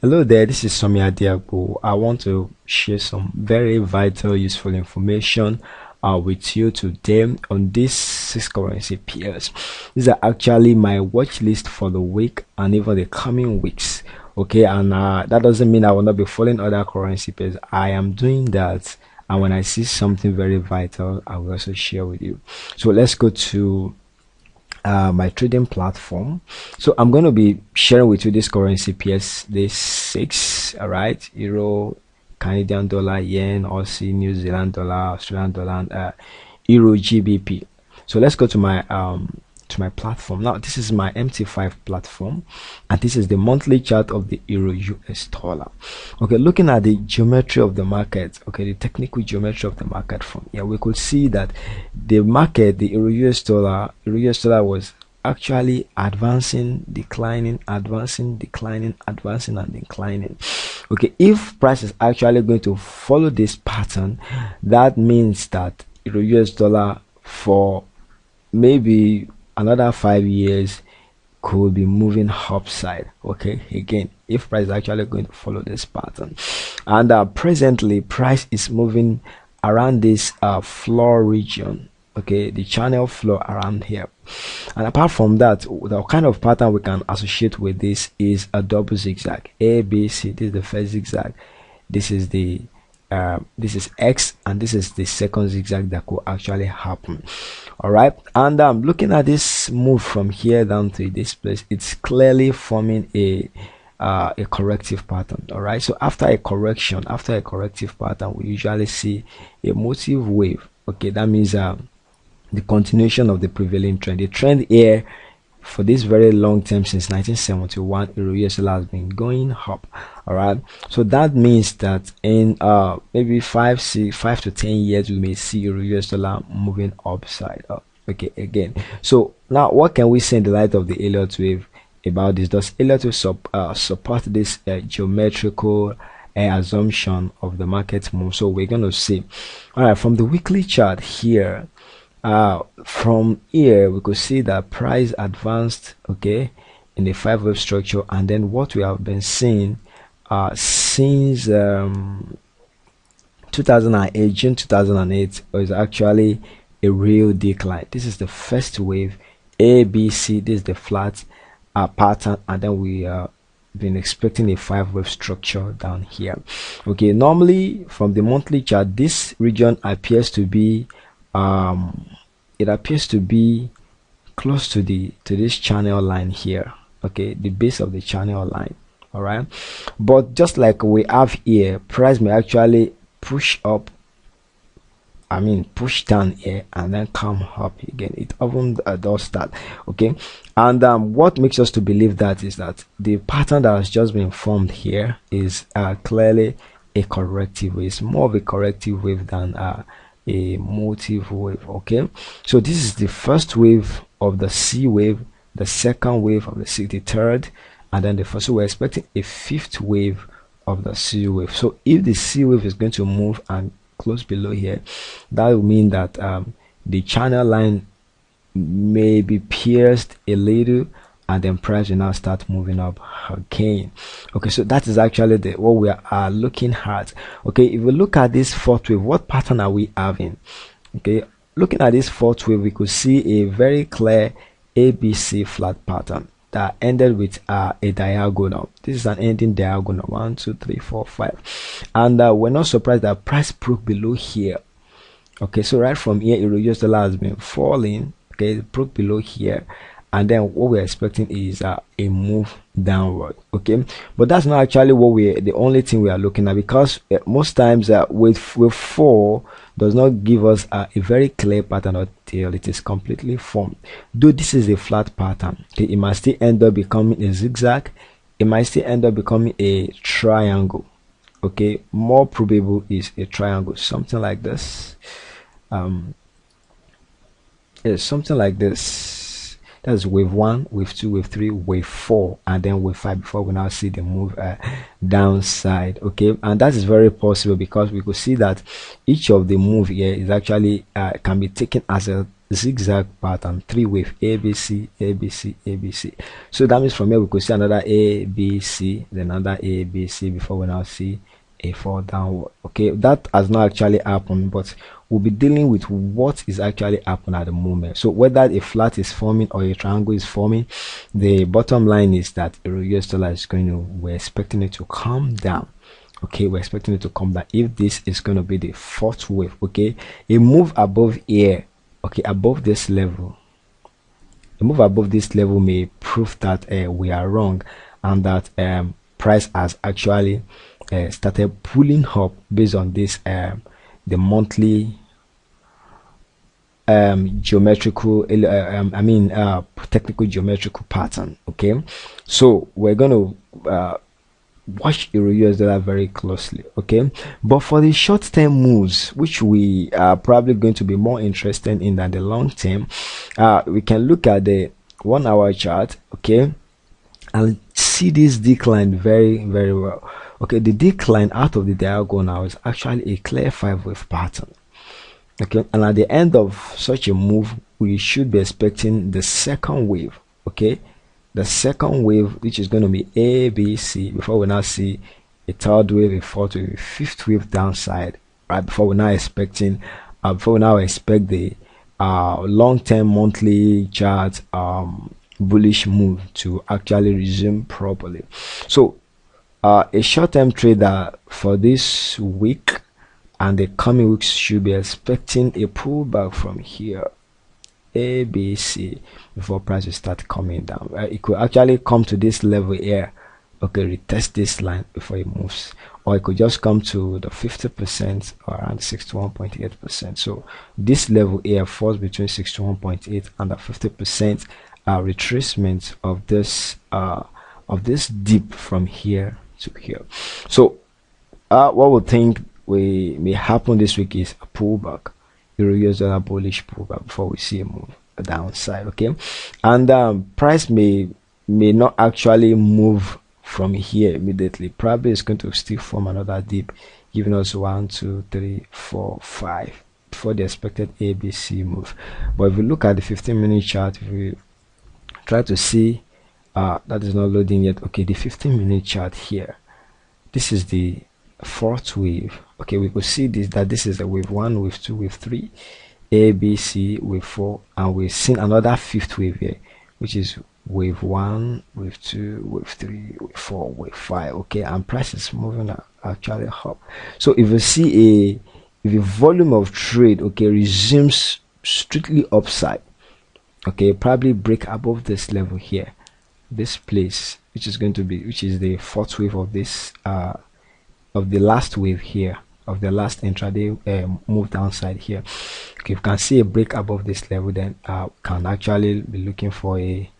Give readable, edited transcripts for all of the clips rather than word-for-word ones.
Hello there, this is Sanmi Adeagbo. I want to share some very vital, useful information with you today on these 6 currency pairs. These are actually my watch list for the week and even the coming weeks. Okay, and that doesn't mean I will not be following other currency pairs. I am doing that, and when I see something very vital, I will also share with you. So let's go to my trading platform. So I'm going to be sharing with you this currency pairs, this 6, all right, euro, Canadian dollar, yen, Aussie, New Zealand dollar, Australian dollar, and Eurgbp. So let's go to my platform. Now this is my MT5 platform, and this is the monthly chart of the euro US dollar. Okay, looking at the geometry of the market, okay, the technical geometry of the market from here, we could see that the market, the euro US dollar was actually advancing, declining, advancing, declining, advancing, and declining. Okay, if price is actually going to follow this pattern, that means that euro US dollar for maybe another 5 years could be moving upside. Okay, again, if price is actually going to follow this pattern, and presently price is moving around this floor region, okay, the channel floor around here. And apart from that, the kind of pattern we can associate with this is a double zigzag. A, B, C. This is the first zigzag, this is the this is X, and this is the second zigzag that could actually happen. All right, and looking at this move from here down to this place, it's clearly forming a corrective pattern. All right, so after a correction, after a corrective pattern, we usually see a motive wave. Okay, that means the continuation of the prevailing trend. The trend here for this very long term, since 1971, euro US dollar has been going up. All right, so that means that in maybe 5 to 10 years we may see euro US dollar moving upside up. Okay, again, so now what can we say in the light of the Elliott wave about this? Does Elliott wave support this geometrical assumption of the market move? So we're going to see. All right, from the weekly chart here, from here we could see that price advanced, okay, in the 5-wave structure, and then what we have been seeing since 2008, June 2008, was actually a real decline. This is the first wave, A, B, C. This is the flat pattern, and then we been expecting a 5-wave structure down here. Okay, normally from the monthly chart, this region appears to be it appears to be close to this channel line here. Okay, the base of the channel line. All right, but just like we have here, price may actually push up, push down here and then come up again. It often does that. Okay, and what makes us to believe that is that the pattern that has just been formed here is clearly a corrective wave. It's more of a corrective wave than a motive wave. Okay, so this is the first wave of the C wave, the second wave of the C, the third, and then the first. So we're expecting a 5th wave of the C wave. So if the C wave is going to move and close below here, that will mean that the channel line may be pierced a little, and then price will now start moving up again. Okay, so that is actually what we are looking at. Okay, if we look at this 4th wave, what pattern are we having? Okay, looking at this 4th wave, we could see a very clear ABC flat pattern that ended with a diagonal. This is an ending diagonal, 1, 2, 3, 4, 5, and we're not surprised that price broke below here. Okay, so right from here, euro US dollar has been falling. Okay, it broke below here, and then what we're expecting is a move downward. Okay, but that's not actually what the only thing we are looking at, because most times with 4 does not give us a very clear pattern until it is completely formed. Though this is a flat pattern, okay, it might still end up becoming a zigzag, it might still end up becoming a triangle. Okay, more probable is a triangle, something like this. Something like this. That's wave 1, wave 2, wave 3, wave 4, and then wave 5 before we now see the move downside. Okay, and that is very possible because we could see that each of the move here is actually can be taken as a zigzag pattern, 3 wave ABC, ABC, ABC. So that means from here we could see another ABC, then another ABC before we now see a fall downward. Okay, that has not actually happened, but we'll be dealing with what is actually happening at the moment. So whether a flat is forming or a triangle is forming, the bottom line is that US dollar is going to, we're expecting it to come down. Okay, we're expecting it to come down. If this is going to be the fourth wave, okay, a move above here, okay, above this level, a move above this level may prove that we are wrong, and that price has actually started pulling up based on this the monthly geometrical technical geometrical pattern. Okay, so we're going to watch Euro US dollar very closely. Okay, but for the short-term moves, which we are probably going to be more interested in than the long term, we can look at the 1 hour chart, okay, and see this decline very well. Okay, the decline out of the diagonal is actually a clear 5 wave pattern. Okay, and at the end of such a move, we should be expecting the second wave. Okay, the second wave, which is going to be ABC, before we now see a third wave, a fourth wave, a fifth wave downside, right? Before we now expect the long-term monthly chart bullish move to actually resume properly. So a short-term trader for this week and the coming weeks should be expecting a pullback from here, ABC, before price will start coming down. It could actually come to this level here, okay, retest this line before it moves, or it could just come to the 50% or around 61.8%. so this level here falls between 61.8 and the 50% retracement of this dip from here to here. So what we think we may happen this week is a pullback, Euro US dollar bullish pullback before we see a move downside. Okay, and price may not actually move from here immediately. Probably it's going to still form another dip, giving us 1 2 3 4 5 before the expected ABC move. But if we look at the 15-minute chart, if we try to see that is not loading yet. Okay, the 15-minute chart here, this is the fourth wave. Okay, we could see this is a wave 1, wave 2, wave 3, ABC, wave 4, and we've seen another fifth wave here, which is wave 1, wave 2, wave 3, wave 4, wave 5. Okay, and price is moving actually up. So if you see if the volume of trade, okay, resumes strictly upside, okay, probably break above this level here, this place, which is the fourth wave of this of the last wave here, of the last intraday move downside here. Okay, if you can see a break above this level, then can actually be looking for a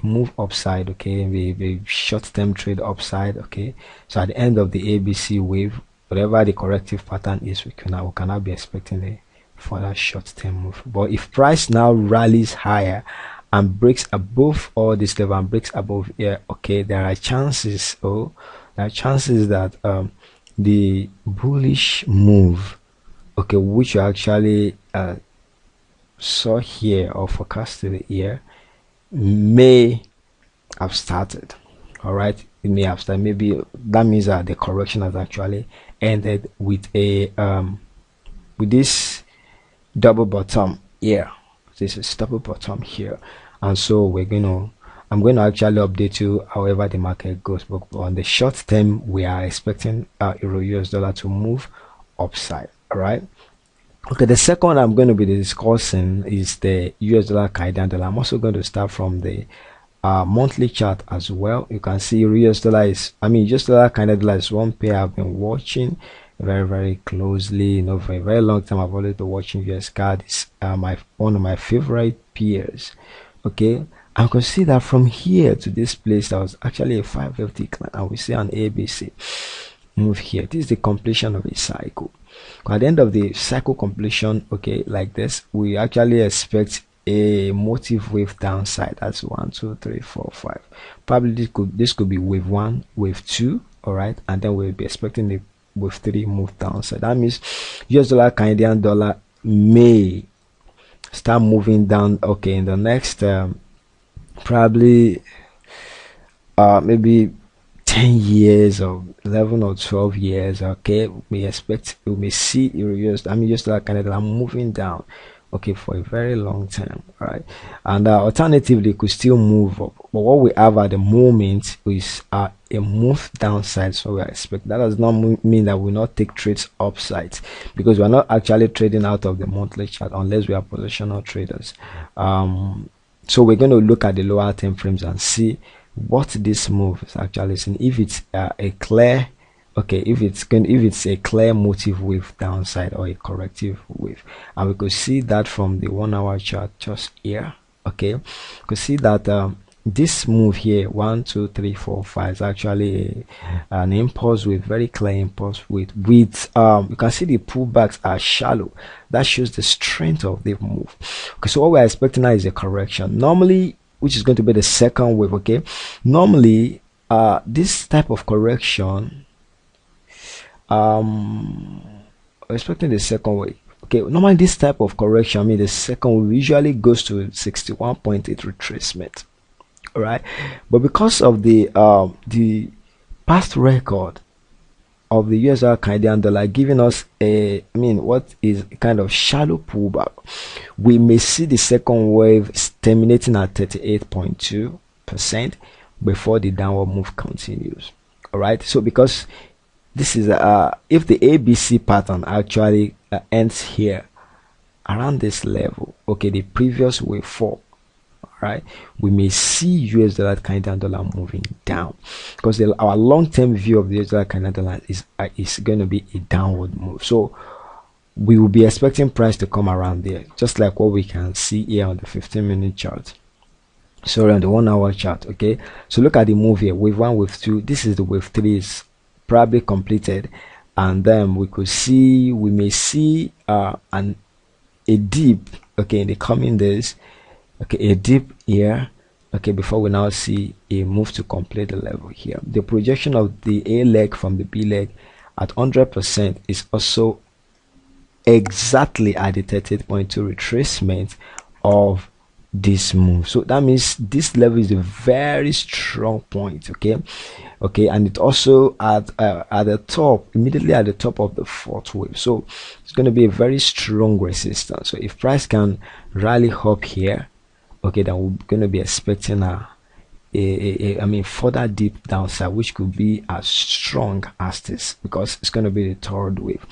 move upside. Okay, a short-term trade upside. Okay, so at the end of the ABC wave, whatever the corrective pattern is, we cannot be expecting a further short-term move. But if price now rallies higher and breaks above all this level and breaks above here, okay, there are chances that the bullish move, okay, which you actually saw here or forecasted here, may have started. All right, it may have started. Maybe that means that the correction has actually ended with a with this double bottom here. This is double bottom here, and so I'm going to actually update you however the market goes. But on the short term, we are expecting Euro US dollar to move upside. All right. Okay, the second I'm going to be discussing is the US dollar Canadian dollar. I'm also going to start from the monthly chart as well. You can see US dollar US dollar Canadian dollar is one pair I've been watching very closely. For a very long time I've always been watching Usdcad. It's one of my favorite peers. Okay, I can see that from here to this place there was actually a 5-wave decline, and we see an ABC move here. This is the completion of a cycle. At the end of the cycle completion, okay, like this, we actually expect a motive wave downside. That's 1 2 3 4 5. Probably this could be wave 1, wave 2, all right, and then we'll be expecting the wave 3 move downside. That means US dollar Canadian dollar may start moving down. Okay, in the next probably maybe 10 years or 11 or 12 years, okay, we may see Eurusd, just like Canada moving down, okay, for a very long time. All right, and alternatively it could still move up, but what we have at the moment is a move downside. So we expect that does not mean that we not take trades upsides, because we're not actually trading out of the monthly chart unless we are positional traders. So we're going to look at the lower time frames and see what this move is actually saying. If it's a clear, okay, if it's a clear motive wave downside or a corrective wave, and we could see that from the 1 hour chart just here. Okay, we could see that this move here, 1 2 3 4 5, is actually an impulse wave, very clear impulse wave with you can see the pullbacks are shallow. That shows the strength of the move. Okay, so what we're expecting now is a correction, normally, which is going to be the second wave. Okay, normally this type of correction, we're expecting the second wave. Okay, normally this type of correction, the second wave usually goes to 61.8 retracement. All right, but because of the past record of the US dollar Canadian dollar giving us a what is a kind of shallow pullback, we may see the second wave terminating at 38.2% before the downward move continues. All right, so because this is if the ABC pattern actually ends here around this level, okay, the previous wave 4, right, we may see US dollar Canadian dollar moving down, because our long-term view of the US dollar Canadian dollar is going to be a downward move. So we will be expecting price to come around there, just like what we can see here on the 15-minute chart, sorry, on the 1 hour chart. Okay, so look at the move here, wave 1, wave 2, this is the wave 3 is probably completed, and then we may see a dip, okay, in the coming days. Okay, a dip here, okay, before we now see a move to complete the level here. The projection of the A leg from the B leg at 100% is also exactly at the 38.2 retracement of this move. So that means this level is a very strong point. Okay, and it also at the top, immediately at the top of the fourth wave. So it's going to be a very strong resistance. So if price can rally up here, okay, then we're going to be expecting a further deep downside, which could be as strong as this, because it's going to be the third wave.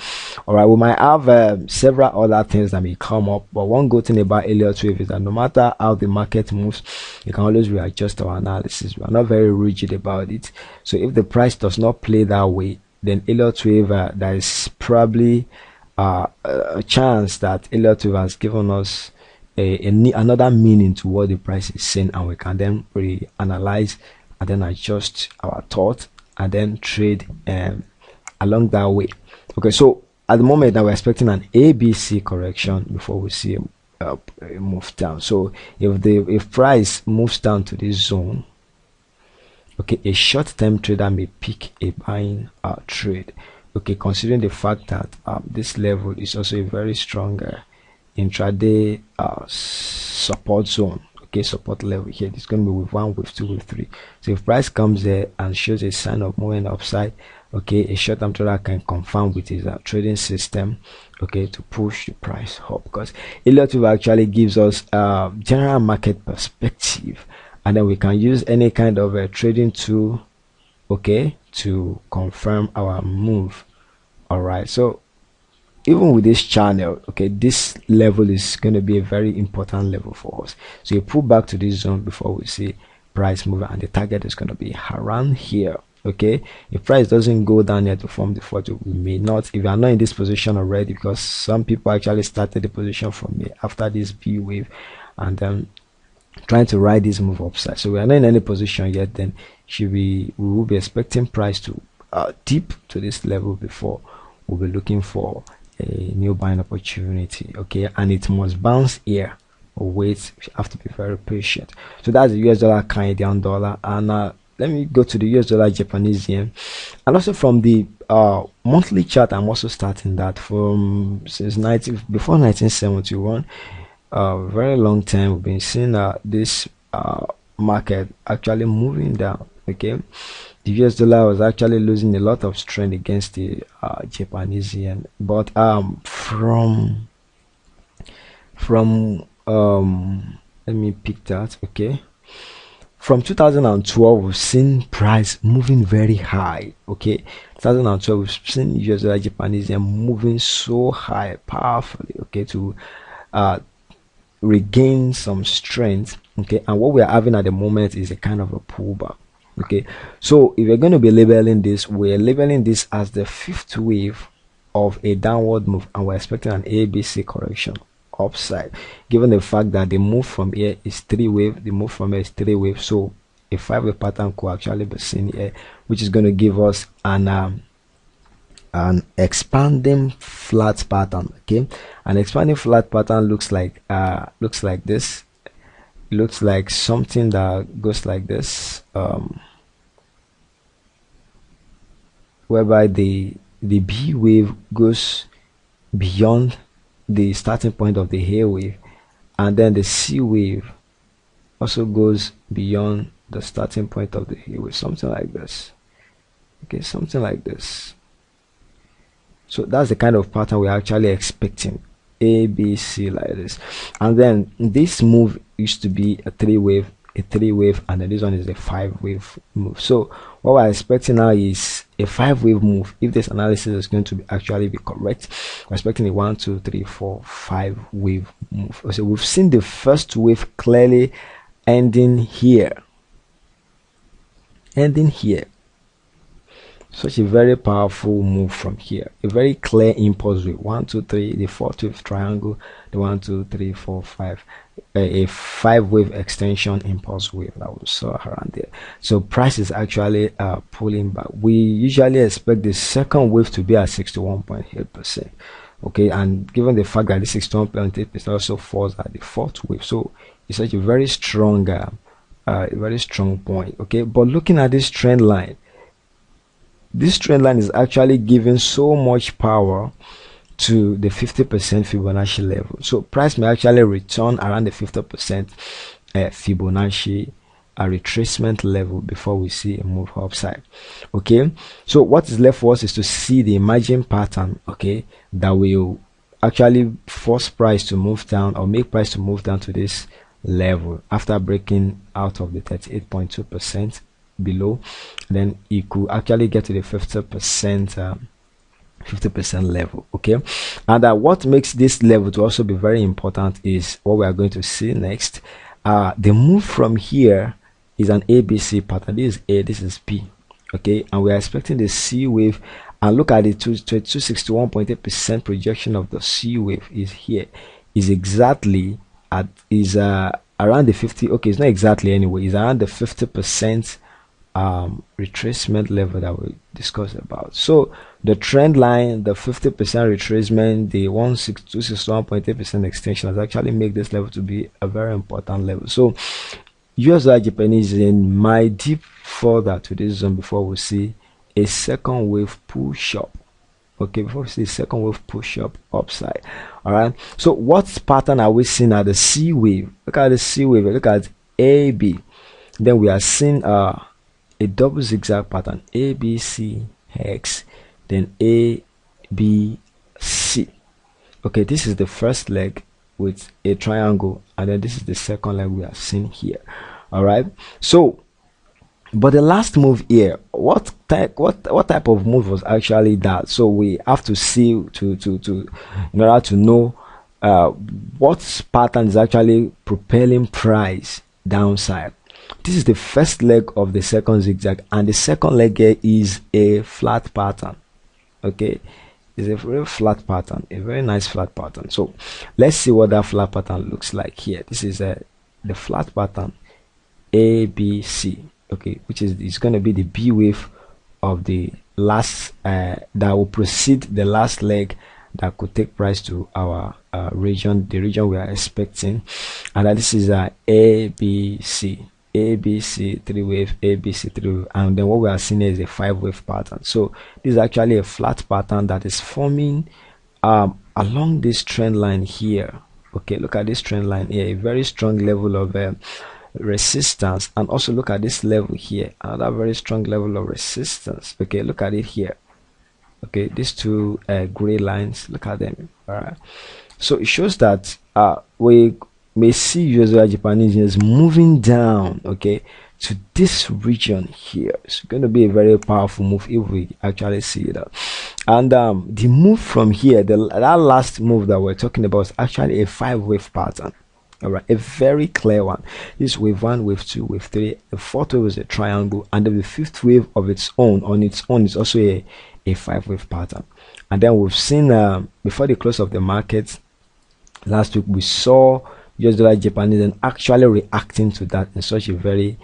All right, we might have several other things that may come up, but one good thing about Elliott wave is that no matter how the market moves, you can always readjust our analysis. We are not very rigid about it. So if the price does not play that way, then Elliott wave, there is probably a chance that Elliott wave has given us another meaning to what the price is saying, and we can then reanalyze and then adjust our thought and then trade along that way. Okay, so at the moment that we're expecting an ABC correction before we see a move down. So if price moves down to this zone, okay, a short-term trader may pick a buying trade, okay, considering the fact that this level is also a very strong intraday support zone. Okay, support level here. It's going to be with 1, with 2, with 3. So if price comes there and shows a sign of moving upside, okay, a short-term trader can confirm with his trading system, okay, to push the price up, because Elliott wave actually gives us general market perspective, and then we can use any kind of a trading tool, okay, to confirm our move. All right, so even with this channel, okay, this level is going to be a very important level for us. So you pull back to this zone before we see price move, and the target is going to be around here. Okay, if price doesn't go down here to form the photo, we may not, if you are not in this position already, because some people actually started the position from here after this B wave and then trying to ride this move upside. So we are not in any position yet, then we will be expecting price to dip to this level before we'll be looking for a new buying opportunity. Okay, and it must bounce here or wait. We have to be very patient. So that's the US dollar Canadian dollar, and let me go to the US dollar Japanese yen. And also from the monthly chart, I'm also starting that from before 1971, very long time. We've been seeing this market actually moving down. Okay, the US dollar was actually losing a lot of strength against the Japanese yen, but from let me pick that. Okay, from 2012 we've seen price moving very high. Okay, 2012 we've seen US dollar Japanese yen moving so high powerfully, okay, to regain some strength. Okay, and what we are having at the moment is a kind of a pullback. Okay, so if we're going to be labeling this, we're labeling this as the fifth wave of a downward move, and we're expecting an ABC correction upside, given the fact that the move from here is 3-wave, the move from here is 3-wave. So a 5-wave pattern could actually be seen here, which is going to give us an expanding flat pattern. Okay, an expanding flat pattern looks like this. It looks like something that goes like this, whereby the B wave goes beyond the starting point of the A wave, and then the C wave also goes beyond the starting point of the A wave, something like this. Okay, something like this. So that's the kind of pattern we're actually expecting. A, B, C, like this. And then this move used to be a 3-wave, and then this one is a 5-wave move. So what we're expecting now is a 5-wave move. If this analysis is going to be actually be correct, we're expecting a 1, 2, 3, 4, 5-wave move. So we've seen the first wave clearly ending here. Such a very powerful move from here, a very clear impulse wave. 1, 2, 3, the 4th wave triangle, the 1, 2, 3, 4, 5, a 5-wave extension impulse wave that we saw around there. So price is actually pulling back. We usually expect the second wave to be at 61.8%. Okay, and given the fact that the 61.8% also falls at the 4th wave, so it's such a very strong point. Okay, but looking at this trend line, this trend line is actually giving so much power to the 50% Fibonacci level. So price may actually return around the 50% Fibonacci retracement level before we see a move upside. Okay, so what is left for us is to see the emerging pattern, okay, that will actually force price to move down, or make price to move down to this level after breaking out of the 38.2% below. Then it could actually get to the 50% level. Okay, and what makes this level to also be very important is what we are going to see next. The move from here is an ABC pattern. This is A, this is B. Okay, and we are expecting the C wave, and look at the 261.8% projection of the C wave is here, is exactly at around the 50. Okay, it's not exactly anyway, it's around the 50% retracement level that we discussed about. So the trend line, the 50% retracement, the 261.8% extension has actually made this level to be a very important level. So US dollar Japanese yen might dip further to this zone before we see a second wave push up. Okay, before we see a second wave push up upside. All right, so what pattern are we seeing at the C wave? Look at the C wave, look at AB. Then we are seeing a double zigzag pattern, A, B, C, hex, then A, B, C. Okay, this is the first leg with a triangle, and then this is the second leg we are seeing here. All right, so but the last move here, what type of move was actually that? So we have to see in order to know what pattern is actually propelling price downside. This is the first leg of the second zigzag, and the second leg here is a flat pattern. Okay, it's a very flat pattern, a very nice flat pattern. So let's see what that flat pattern looks like here. This is the flat pattern ABC. Okay, which is going to be the B wave of the last that will precede the last leg that could take price to our region, the region we are expecting. And this is ABC, 3-wave, ABC 3-wave, and then what we are seeing is a 5-wave pattern. So this is actually a flat pattern that is forming along this trend line here. Okay, look at this trend line here, a very strong level of resistance, and also look at this level here, another very strong level of resistance. Okay, look at it here. Okay, these two gray lines, look at them. All right, so it shows that we may see usual Japanese yens moving down, okay, to this region here. It's going to be a very powerful move if we actually see that. And the move from here, that last move that we're talking about, is actually a 5-wave pattern. All right, a very clear one. This wave 1, wave 2, wave 3. The 4th wave is a triangle, and then the 5th wave of its own, on its own, is also a 5-wave pattern. And then we've seen before the close of the market last week, we saw US dollar Japanese and actually reacting to that in such a very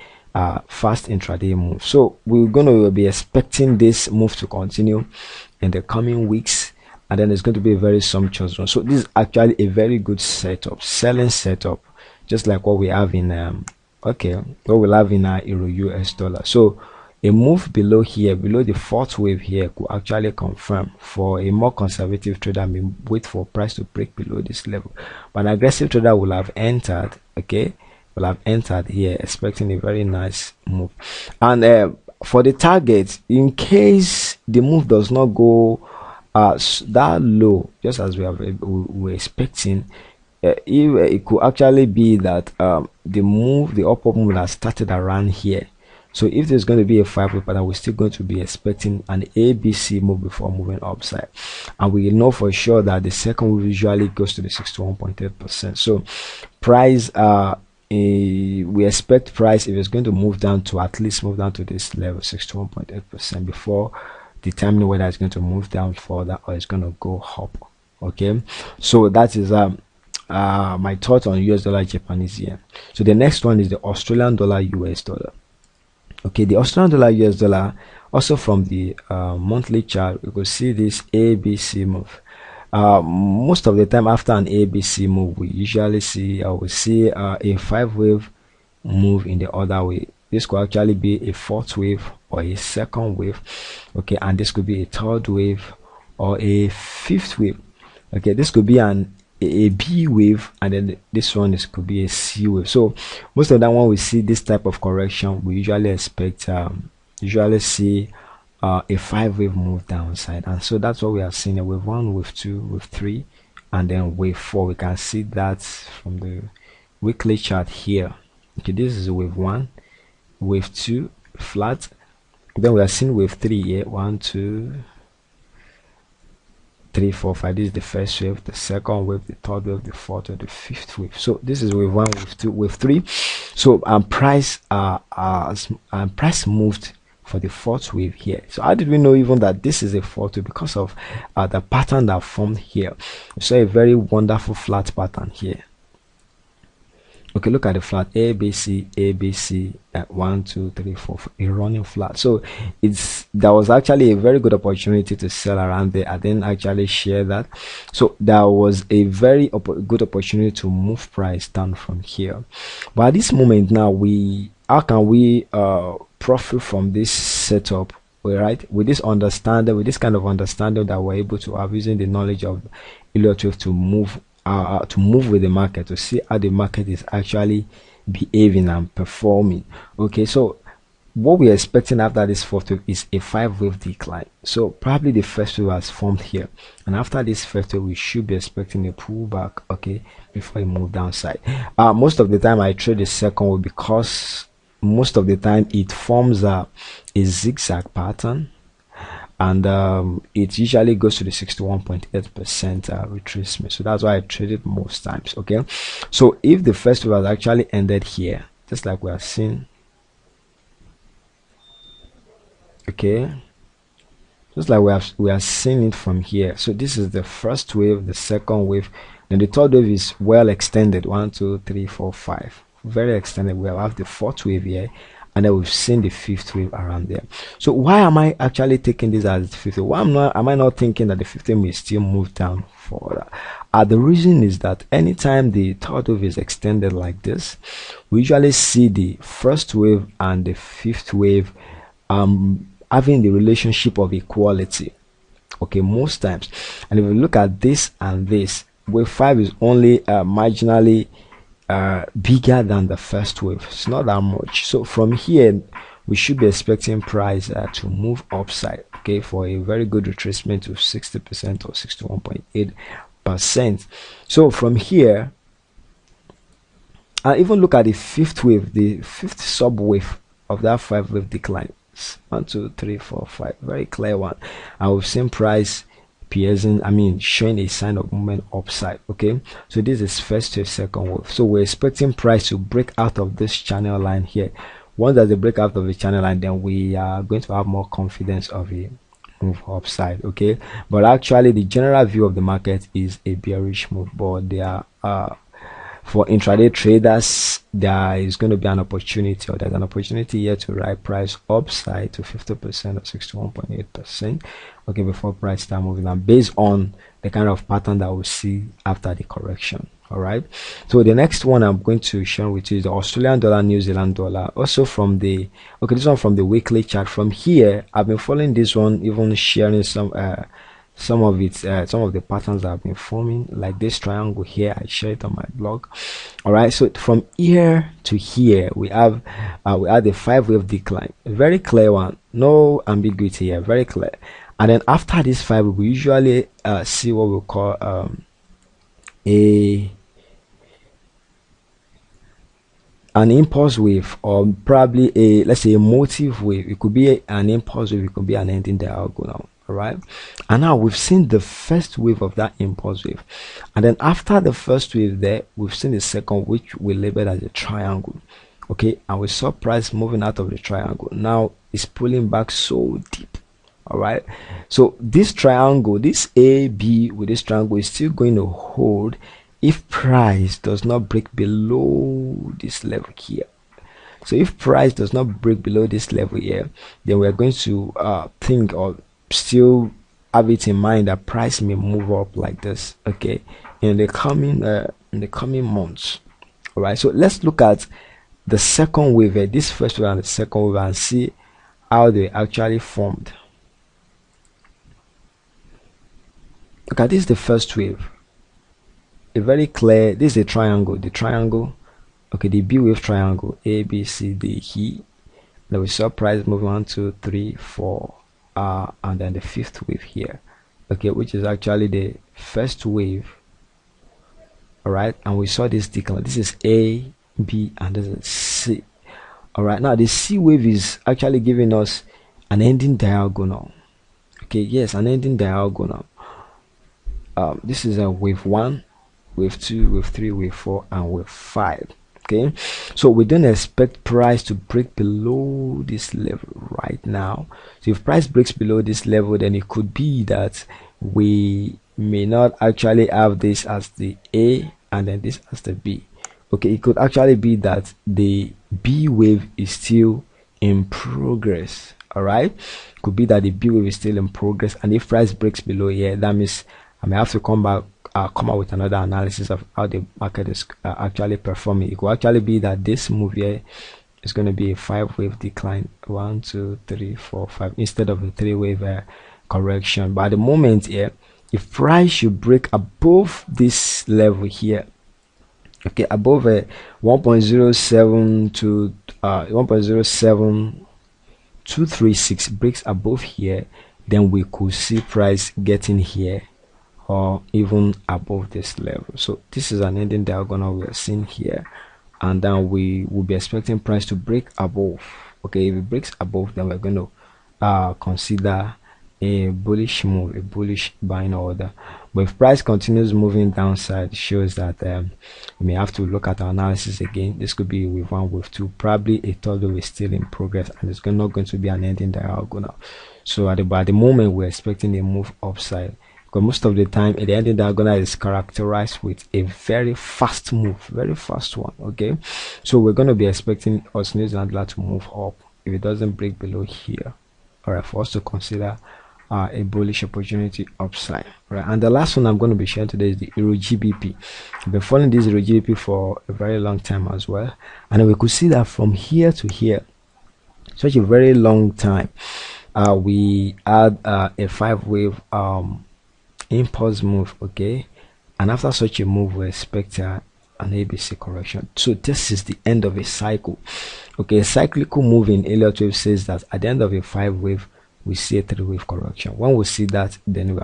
fast intraday move. So we're going to be expecting this move to continue in the coming weeks, and then it's going to be a very sumptuous one. So this is actually a very good setup, selling setup, just like what we have in what we'll have in Euro US dollar. So a move below here, below the 4th wave here, could actually confirm. For a more conservative trader, may wait for price to break below this level, but an aggressive trader will have entered, okay, will have entered here expecting a very nice move. And for the target, in case the move does not go that low, just as we're expecting, it could actually be that the upward move has started around here. So if there's going to be a 5-wave pattern, we're still going to be expecting an ABC move before moving upside, and we know for sure that the second wave usually goes to the 61.8%. So price, we expect price, if it's going to move down, to at least move down to this level, 61.8%, before determining whether it's going to move down further or it's going to go up. Okay, so that is my thought on US dollar Japanese yen. So the next one is the Australian dollar US dollar. Okay, the Australian dollar US dollar, also from the monthly chart, we could see this ABC move. Most of the time after an ABC move, we usually see a 5-wave move in the other way. This could actually be a 4th wave or a 2nd wave, okay, and this could be a 3rd wave or a 5th wave. Okay, this could be a B wave, and then this one could be a C wave. So most of the time when we see this type of correction, we usually expect see a 5-wave move downside, and so that's what we have seen: a wave 1, wave 2, wave 3, and then wave 4. We can see that from the weekly chart here. Okay, this is wave 1, wave 2 flat, then we are seeing wave 3 here, 1, 2, 3, 4, 5. This is the first wave, the second wave, the third wave, the fourth wave, the fifth wave. So this is wave 1, wave 2, wave 3. So price moved for the 4th wave here. So how did we know even that this is a 4th wave? Because of the pattern that formed here. We saw a very wonderful flat pattern here. Okay, look at the flat ABC 1, 2, 3, 4, a running flat. So that was actually a very good opportunity to sell around there. I didn't actually share that. So that was a very good opportunity to move price down from here. But at this moment now, how can we profit from this setup? Right, with this understanding, with this kind of understanding that we're able to have using the knowledge of Elliott to move with the market, to see how the market is actually behaving and performing. Okay, so what we're expecting after this 4th wave is a 5-wave decline. So probably the first wave has formed here, and after this first wave we should be expecting a pullback, okay, before we move downside. Most of the time I trade the second wave because most of the time it forms a zigzag pattern, and it usually goes to the 61.8% retracement. So that's why I trade it most times. Okay, so if the first wave has actually ended here, just like we are seeing, okay, just like we are seeing it from here. So this is the first wave, the second wave, then the third wave is well extended, 1, 2, 3, 4, 5, very extended. We have the 4th wave here, and then we've seen the 5th wave around there. So why am I actually taking this as the 5th wave? Why am I not thinking that the 5th wave may still move down further? The reason is that anytime the 3rd wave is extended like this, we usually see the 1st wave and the 5th wave having the relationship of equality. Okay, most times. And if we look at this and this, wave 5 is only marginally bigger than the first wave. It's not that much. So from here we should be expecting price to move upside, okay, for a very good retracement of 60% or 61.8%. so from here, and even look at the fifth wave, the fifth sub wave of that 5 wave decline. 1 2 3 4 5, very clear one, and we've seen price piercing, showing a sign of movement upside. Okay, so this is first to second wave, so we're expecting price to break out of this channel line here. Once that they break out of the channel line, then we are going to have more confidence of a move upside. Okay, but actually the general view of the market is a bearish move, but they are for intraday traders, there is going to be an opportunity, or there's an opportunity here to ride price upside to 50% or 61.8%, okay, before price start moving, and based on the kind of pattern that we'll see after the correction. All right, so the next one I'm going to share with you is the Australian dollar, New Zealand dollar, also from the, okay, this one from the weekly chart. From here, I've been following this one, even sharing some of its some of the patterns that have been forming, like this triangle here. I share it on my blog. All right, so from here to here we have the 5 wave decline, a very clear one, no ambiguity here, very clear. And then after this 5, we usually see what we call an impulse wave, or probably a, let's say, a motive wave. It could be an impulse wave, it could be an ending diagonal. All right, and now we've seen the first wave of that impulse wave, and then after the first wave there, we've seen the second, which we labeled as a triangle. Okay, and we saw price moving out of the triangle. Now it's pulling back so deep. All right, so this triangle, this AB with this triangle, is still going to hold if price does not break below this level here. So if price does not break below this level here, then we're going to think, or still have it in mind, that price may move up like this, okay, in the coming months. All right, so let's look at the second wave, this first wave and the second wave, and see how they actually formed. Look at this, the first wave, a very clear, this is a triangle, the triangle, okay, the B wave triangle, A B C D E. Then we saw price move 1 2 3 4, and then the fifth wave here, okay, which is actually the first wave. All right, and we saw this decline. This is A, B, and this is C. All right, now the C wave is actually giving us an ending diagonal. Okay, yes, an ending diagonal. This is a wave 1, wave 2, wave 3, wave 4, and wave 5. Okay, so we don't expect price to break below this level right now. So if price breaks below this level, then it could be that we may not actually have this as the A and then this as the B. Okay, it could actually be that the B wave is still in progress. All right, could be that the B wave is still in progress, and if price breaks below here, that means I may have to come out with another analysis of how the market is actually performing. It could actually be that this move here is going to be a 5 wave decline, 1 2 3 4 5, instead of a 3 wave correction. But at the moment here, if price should break above this level here, okay, above 1.07 to 1.07236, breaks above here, then we could see price getting here or even above this level. So this is an ending diagonal we are seeing here, and then we will be expecting price to break above. Okay, if it breaks above, then we're going to consider a bullish move, a bullish buying order. But if price continues moving downside, it shows that we may have to look at our analysis again. This could be with 1, with 2, probably a third wave is still in progress, and it's not going to be an ending diagonal. So at the moment, we're expecting a move upside, because most of the time the ending diagonal is characterized with a very fast move, very fast one. Okay, so we're going to be expecting us New Zealand dollar to move up if it doesn't break below here. All right, for us to consider a bullish opportunity upside. Right, and the last one I'm going to be sharing today is the Eurgbp. I've been following this Eurgbp for a very long time as well, and we could see that from here to here, such a very long time, we had a 5 wave impulse move, okay, and after such a move we expect an ABC correction. So this is the end of a cycle. Okay, a cyclical move in Elliott wave says that at the end of a 5 wave we see a 3 wave correction. When we see that, then we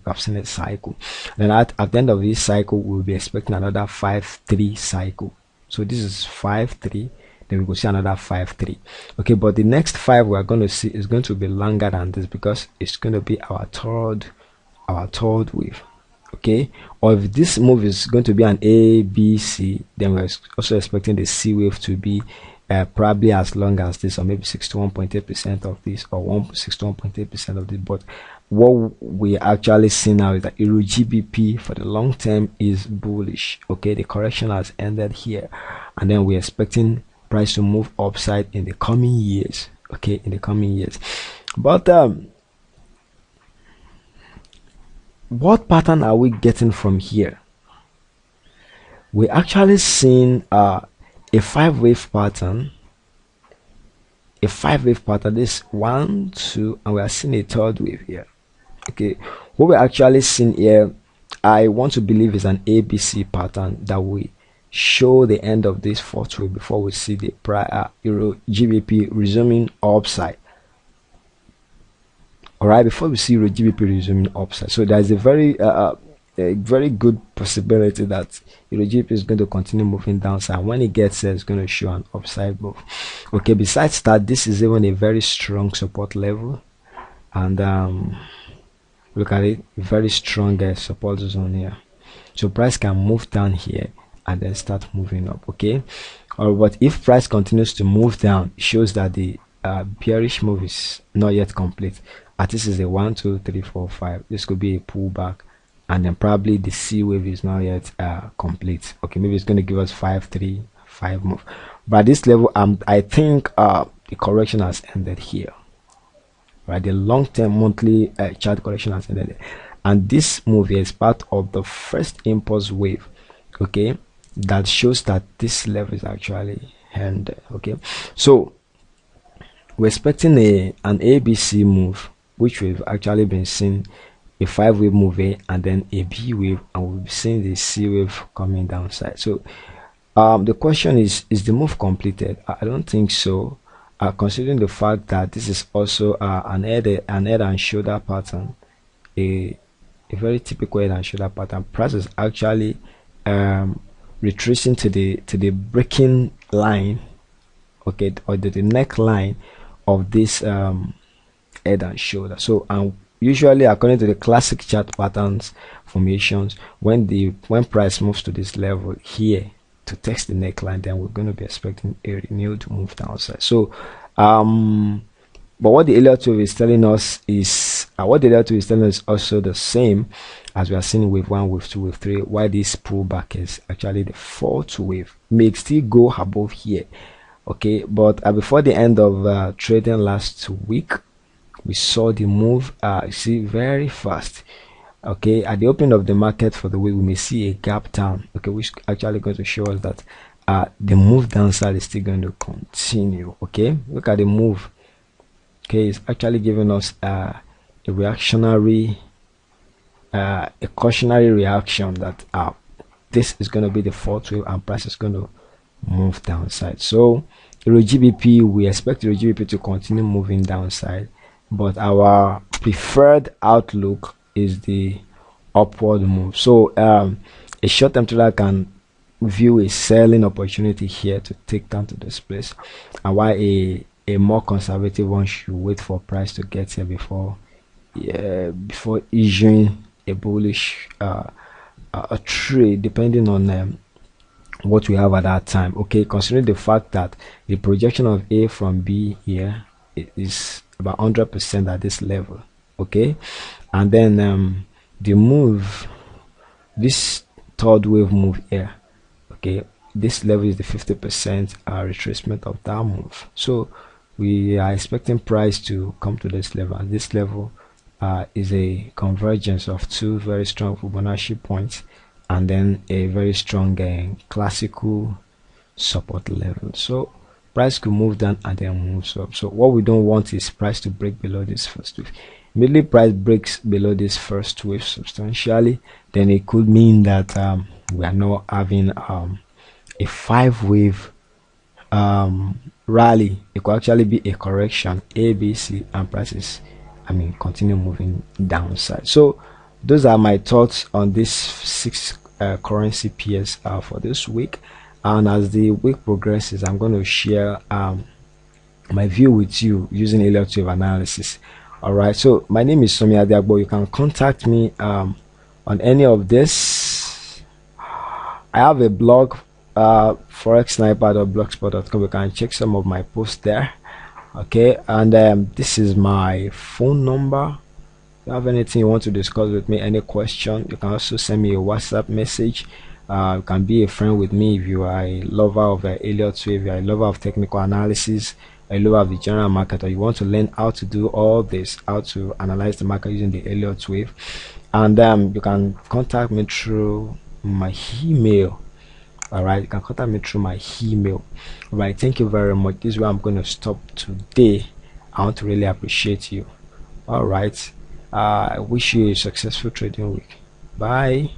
have seen a cycle. Then at the end of this cycle we'll be expecting another 5-3 cycle. So this is 5-3, then we will see another 5-3. Okay, but the next 5 we are going to see is going to be longer than this, because it's going to be our third wave. Okay, or if this move is going to be an ABC, then we're also expecting the C wave to be probably as long as this, or maybe 61.8% of this, or 61.8% of this. But what we actually see now is that Eurgbp for the long term is bullish. Okay, the correction has ended here, and then we're expecting price to move upside in the coming years. Okay, in the coming years. But what pattern are we getting from here? We're actually seeing a 5 wave pattern. A 5 wave pattern. This 1, 2, and we are seeing a 3rd wave here. Okay, what we're actually seeing here, I want to believe, is an ABC pattern that we show the end of this 4th wave before we see the prior Eurgbp resuming upside. All right, before we see Eurgbp resuming upside. So there's a very good possibility that Eurgbp is going to continue moving downside. When it gets there, it's going to show an upside move. Okay, besides that, this is even a very strong support level, and look at it, very strong support zone here. So price can move down here and then start moving up. Okay, but if price continues to move down, it shows that the bearish move is not yet complete. This is a 1, 2, 3, 4, 5. This could be a pullback, and then probably the C wave is not yet complete. Okay, maybe it's going to give us 5, 3, 5 move. But at this level, I think the correction has ended here. Right, the long-term monthly chart correction has ended, and this move here is part of the first impulse wave. Okay, that shows that this level is actually ended. Okay, so we're expecting an ABC move, which we've actually been seeing a 5 wave move here, and then a B wave, and we'll be seeing the C wave coming downside. So the question is the move completed? I don't think so, considering the fact that this is also an head and shoulder pattern, a very typical head and shoulder pattern. Price is actually retracing to the breaking line, okay, or the neckline of this head and shoulder. So usually, according to the classic chart patterns formations, when price moves to this level here to test the neckline, then we're going to be expecting a renewed move downside. So but what the Elliott wave is telling us is also the same as we are seeing wave 1, wave 2, wave 3. Why this pullback is actually the 4th wave, may still go above here. Okay, but before the end of trading last week, we saw the move very fast. Okay, at the opening of the market for the week, we may see a gap down, okay, which actually going to show us that the move downside is still going to continue. Okay, look at the move. Okay, it's actually giving us a reactionary, a cautionary reaction that this is going to be the 4th wave and price is going to move downside. So Eurgbp, we expect Eurgbp to continue moving downside, but our preferred outlook is the upward move. So a short-term trader can view a selling opportunity here to take down to this place, and why a more conservative one should wait for price to get here before issuing a bullish a trade, depending on what we have at that time. Okay, considering the fact that the projection of A from B here is about 100% at this level. Okay, and then the move, this 3rd wave move here, okay, this level is the 50% retracement of that move. So we are expecting price to come to this level, and this level is a convergence of 2 very strong Fibonacci points, and then a very strong classical support level. So price could move down and then moves up. So what we don't want is price to break below this first wave. immediately price breaks below this first wave substantially, then it could mean that we are now having a 5-wave rally. It could actually be a correction, A, B, C, and prices continue moving downside. So those are my thoughts on this 6 currency pairs for this week, and as the week progresses, I'm going to share my view with you using Elliott wave analysis. All right, so my name is Adeagbo. You can contact me on any of this. I have a blog, forexsniper.blogspot.com. You can check some of my posts there. Okay, and this is my phone number. If you have anything you want to discuss with me, any question, you can also send me a WhatsApp message. You can be a friend with me if you are a lover of Elliott wave, you are a lover of technical analysis, a lover of the general market, or you want to learn how to do all this, how to analyze the market using the Elliott wave. And you can contact me through my email. All right, you can contact me through my email. All right, thank you very much. This is where I'm going to stop today. I want to really appreciate you. All right, I wish you a successful trading week. Bye.